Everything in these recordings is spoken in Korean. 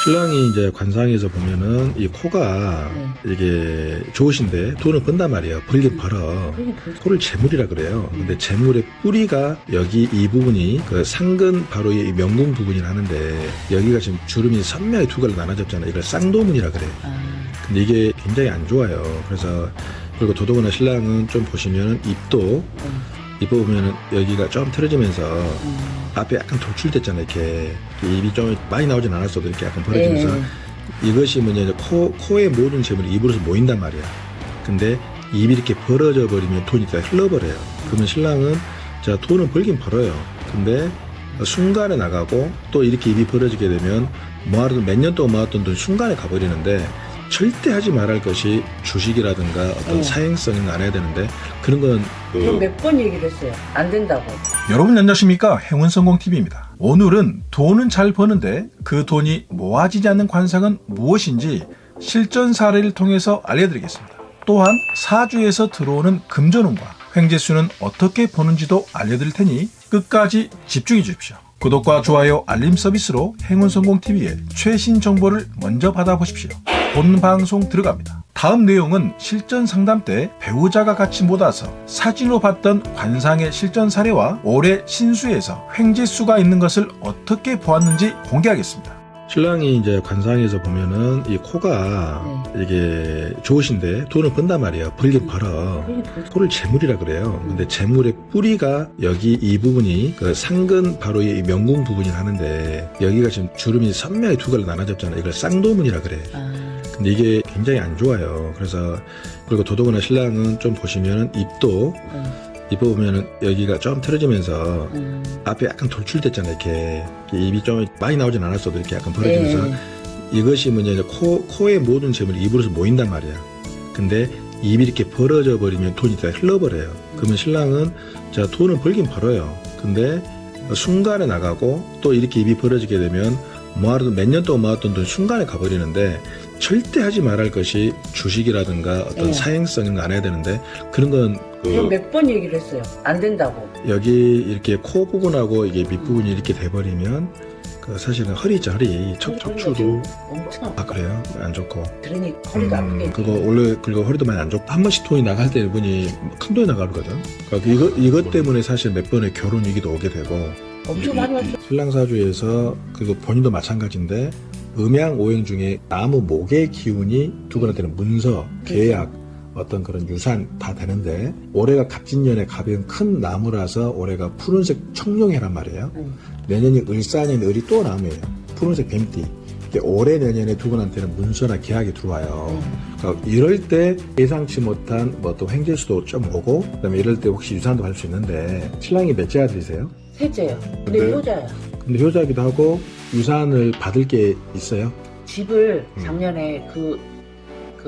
신랑이 이제 관상에서 보면은 이 코가 이게 좋으신데 돈을 번단 말이에요. 벌긴 벌어. 코를 재물이라 그래요. 근데 재물의 뿌리가 여기 이 부분이 그 상근 바로 이 명궁 부분이라 하는데 여기가 지금 주름이 선명히 두 갈로 나눠졌잖아요. 이걸 쌍도문이라 그래요. 근데 이게 굉장히 안 좋아요. 그래서 그리고 더더구나 신랑은 좀 보시면은 입도 입 보면은 여기가 좀 틀어지면서 앞에 약간 돌출됐잖아요. 이렇게 입이 좀 많이 나오진 않았어도 이렇게 약간 벌어지면서 이것이 뭐냐 코의 모든 재물이 입으로서 모인단 말이야. 근데 입이 이렇게 벌어져 버리면 돈이 다 흘러버려요. 그러면 신랑은 자 돈은 벌긴 벌어요. 근데 순간에 나가고 또 이렇게 입이 벌어지게 되면 모아둔 몇 년 동안 모았던 돈 순간에 가버리는데 절대 하지 말할 것이 주식이라든가 어떤 사행성은 안 해야 되는데 그런 건 몇 번 얘기를 했어요. 안 된다고. 여러분 안녕하십니까? 행운성공TV입니다. 오늘은 돈은 잘 버는데 그 돈이 모아지지 않는 관상은 무엇인지 실전 사례를 통해서 알려드리겠습니다. 또한 사주에서 들어오는 금전운과 횡재수는 어떻게 보는지도 알려드릴 테니 끝까지 집중해 주십시오. 구독과 좋아요, 알림 서비스로 행운성공TV의 최신 정보를 먼저 받아보십시오. 본 방송 들어갑니다. 다음 내용은 실전 상담 때 배우자가 같이 못 와서 사진으로 봤던 관상의 실전 사례와 올해 신수에서 횡재수가 있는 것을 어떻게 보았는지 공개하겠습니다. 신랑이 이제 관상에서 보면은 이 코가 이게 좋으신데 돈을 번단 말이에요. 벌긴 벌어. 코를 재물이라 그래요. 근데 재물의 뿌리가 여기 이 부분이 그 상근 바로 이 명궁 부분이라 하는데 여기가 지금 주름이 선명히 두 갈로 나눠졌잖아요. 이걸 쌍도문이라 그래. 근데 이게 굉장히 안 좋아요. 그래서 그리고 더더구나 신랑은 좀 보시면은 입도 입 보면은 여기가 좀 틀어지면서 앞에 약간 돌출됐잖아요. 이렇게 입이 좀 많이 나오진 않았어도 이렇게 약간 벌어지면서 이것이 뭐냐 코의 모든 재물이 입으로서 모인단 말이야. 근데 입이 이렇게 벌어져 버리면 돈이 다 흘러버려요. 그러면 신랑은 자 돈은 벌긴 벌어요. 근데 순간에 나가고 또 이렇게 입이 벌어지게 되면 모아둔 몇 년 동안 모았던 돈 순간에 가버리는데 절대 하지 말할 것이 주식이라든가 어떤 사행성은 안 해야 되는데 그런 건 몇 번 얘기를 했어요. 안 된다고. 여기 이렇게 코 부분하고 이게 밑부분이 이렇게 돼버리면 그 사실은 허리 있죠. 허리 척추도 엄청 아 그래요? 안 좋고 들으니 허리가 아프게. 그거 원래 그리고 허리도 많이 안 좋고 한 번씩 돈이 나갈 때 이분이 큰 돈이 나가거든. 그러니까 이것 때문에 사실 몇 번의 결혼 위기도 오게 되고 엄청 많이 왔어. 신랑 사주에서 그리고 본인도 마찬가지인데 음양 오행 중에 나무 목의 기운이 두 분한테는 문서, 계약, 어떤 그런 유산 다 되는데 올해가 갑진년에 갑은 큰 나무라서 올해가 푸른색 청룡해란 말이에요. 내년이 을사년 을이 또 나무예요. 푸른색 뱀띠. 올해 내년에 두 분한테는 문서나 계약이 들어와요. 그러니까 이럴 때 예상치 못한 뭐 또 횡재수도 좀 오고 그다음에 이럴 때 혹시 유산도 갈 수 있는데 신랑이 몇째 아들이세요? 셋째요. 근데 효자야. 근데 효자기도 하고 유산을 받을 게 있어요? 집을 작년에 그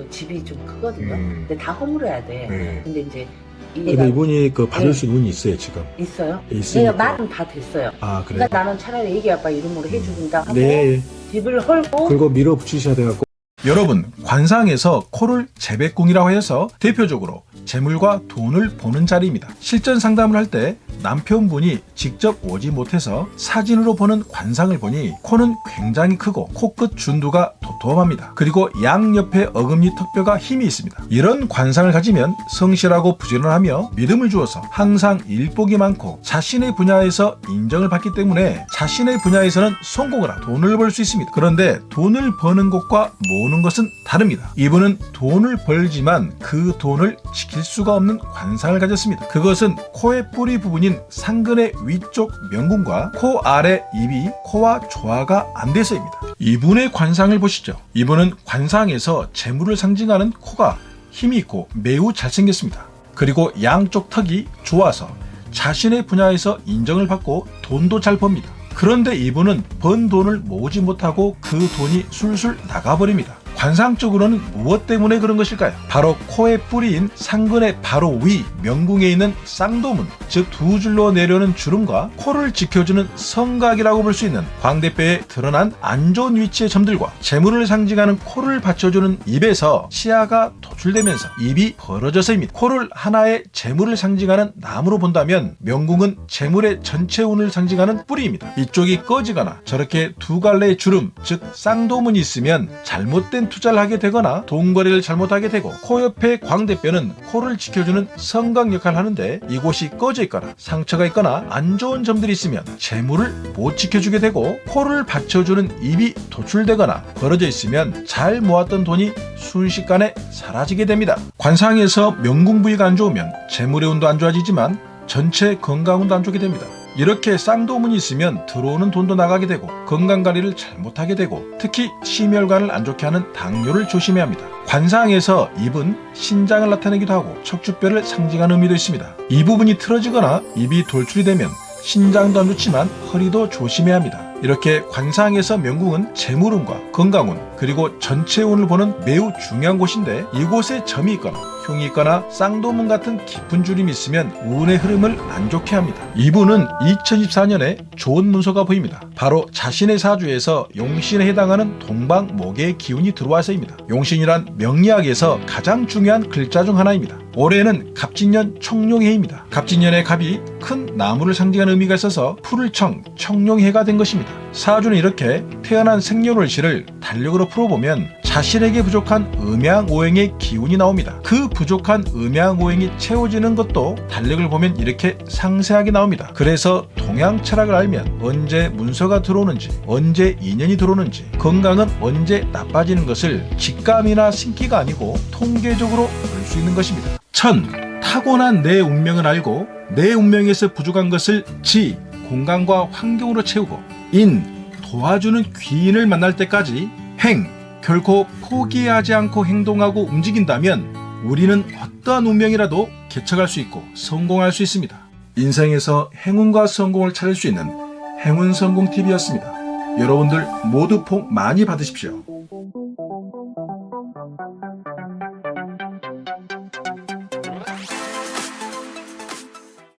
집이 좀 크거든요. 근데 다 허물어야 돼. 근데 이제 근데 이분이 그 받을 수 있는 운이 있어요 지금? 있어요. 있으니까. 내가 말은 다 됐어요. 아 그래요? 그러니까 나는 차라리 애기 아빠 이름으로 해주긴다 하고 네. 집을 헐고 그리고 밀어붙이셔야 돼갖고 여러분, 관상에서 코를 재백궁이라고 해서 대표적으로 재물과 돈을 보는 자리입니다. 실전 상담을 할 때 남편분이 직접 오지 못해서 사진으로 보는 관상을 보니 코는 굉장히 크고 코끝 준두가 도톰합니다. 그리고 양옆에 어금니 턱뼈가 힘이 있습니다. 이런 관상을 가지면 성실하고 부지런하며 믿음을 주어서 항상 일복이 많고 자신의 분야에서 인정을 받기 때문에 자신의 분야에서는 성공을 하고 돈을 벌 수 있습니다. 그런데 돈을 버는 것과 모으는 것은 다릅니다. 이분은 돈을 벌지만 그 돈을 지킬 수가 없는 관상을 가졌습니다. 그것은 코의 뿌리 부분인 상근의 위쪽 명궁과 코 아래 입이 코와 조화가 안 돼서입니다. 이분의 관상을 보시죠. 이분은 관상에서 재물을 상징하는 코가 힘이 있고 매우 잘생겼습니다. 그리고 양쪽 턱이 좋아서 자신의 분야에서 인정을 받고 돈도 잘 법니다. 그런데 이분은 번 돈을 모으지 못하고 그 돈이 술술 나가버립니다. 관상적으로는 무엇 때문에 그런 것일까요? 바로 코의 뿌리인 상근의 바로 위 명궁에 있는 쌍도문, 즉 두 줄로 내려오는 주름과 코를 지켜주는 성각이라고 볼 수 있는 광대뼈에 드러난 안 좋은 위치의 점들과 재물을 상징하는 코를 받쳐주는 입에서 시야가 도출되면서 입이 벌어져서입니다. 코를 하나의 재물을 상징하는 나무로 본다면 명궁은 재물의 전체 운을 상징하는 뿌리입니다. 이쪽이 꺼지거나 저렇게 두 갈래의 주름, 즉 쌍도문이 있으면 잘못된 투자를 하게 되거나 돈 거래를 잘못하게 되고, 코 옆의 광대뼈는 코를 지켜주는 성각 역할을 하는데 이곳이 꺼져 있거나 상처가 있거나 안 좋은 점들이 있으면 재물을 못 지켜주게 되고, 코를 받쳐주는 입이 도출되거나 벌어져 있으면 잘 모았던 돈이 순식간에 사라지게 됩니다. 관상에서 명궁 부위가 안 좋으면 재물의 운도 안 좋아지지만 전체 건강운도 안 좋게 됩니다. 이렇게 쌍도문이 있으면 들어오는 돈도 나가게 되고 건강관리를 잘못하게 되고, 특히 심혈관을 안 좋게 하는 당뇨를 조심해야 합니다. 관상에서 입은 신장을 나타내기도 하고 척추뼈를 상징하는 의미도 있습니다. 이 부분이 틀어지거나 입이 돌출이 되면 신장도 안 좋지만 허리도 조심해야 합니다. 이렇게 관상에서 명궁은 재물운과 건강운 그리고 전체 운을 보는 매우 중요한 곳인데, 이곳에 점이 있거나 흉이 있거나 쌍도문 같은 깊은 주름이 있으면 운의 흐름을 안 좋게 합니다. 이분은 2024년에 좋은 문서가 보입니다. 바로 자신의 사주에서 용신에 해당하는 동방목의 기운이 들어와서입니다. 용신이란 명리학에서 가장 중요한 글자 중 하나입니다. 올해는 갑진년 청룡해입니다. 갑진년의 갑이 큰 나무를 상징하는 의미가 있어서 풀을 청룡해가 된 것입니다. 사주는 이렇게 태어난 생년월시를 달력으로 풀어보면 자신에게 부족한 음양오행의 기운이 나옵니다. 그 부족한 음양오행이 채워지는 것도 달력을 보면 이렇게 상세하게 나옵니다. 그래서 동양 철학을 알면 언제 문서가 들어오는지, 언제 인연이 들어오는지, 건강은 언제 나빠지는 것을 직감이나 신기가 아니고 통계적으로 볼 수 있는 것입니다. 타고난 내 운명을 알고 내 운명에서 부족한 것을 지, 공간과 환경으로 채우고, 도와주는 귀인을 만날 때까지 결코 포기하지 않고 행동하고 움직인다면 우리는 어떠한 운명이라도 개척할 수 있고 성공할 수 있습니다. 인생에서 행운과 성공을 찾을 수 있는 행운성공TV였습니다. 여러분들 모두 복 많이 받으십시오.